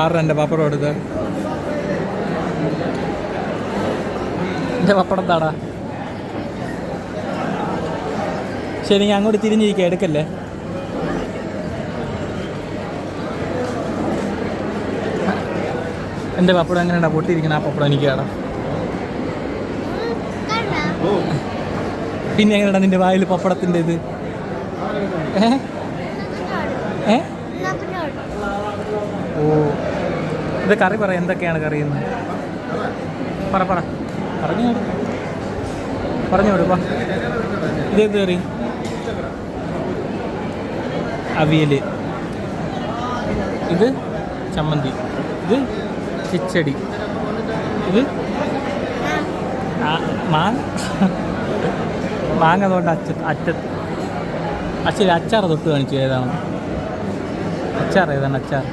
6 എൻ്റെ പപ്പടം എടുത്ത്. എൻ്റെ പപ്പടം താടാ. ശരി, ഞാൻ അങ്ങോട്ട് തിരിഞ്ഞിരിക്കുക, എടുക്കല്ലേ. എൻ്റെ പപ്പടം എങ്ങനെയാ പൊട്ടിയിരിക്കണം? ആ പപ്പടം എനിക്ക് കാണാം. പിന്നെ എങ്ങനെയാ നിൻ്റെ വായിൽ പപ്പടത്തിൻ്റെ ഇത്? ഓ, ഇത് കറി പറ, എന്തൊക്കെയാണ് കറിയുന്നത്? പറഞ്ഞു കൊടുപ്പാ. ഇതേത് കറി? അവിയൽ, ഇത് ചമ്മന്തി, ഇത് കിച്ചടി, ഇത് മാങ്ങ തൊട്ട് അറ്റത്ത്. ശരി, അച്ചാർ തൊട്ട് കാണിച്ചു. ഏതാണ് അച്ചാർ?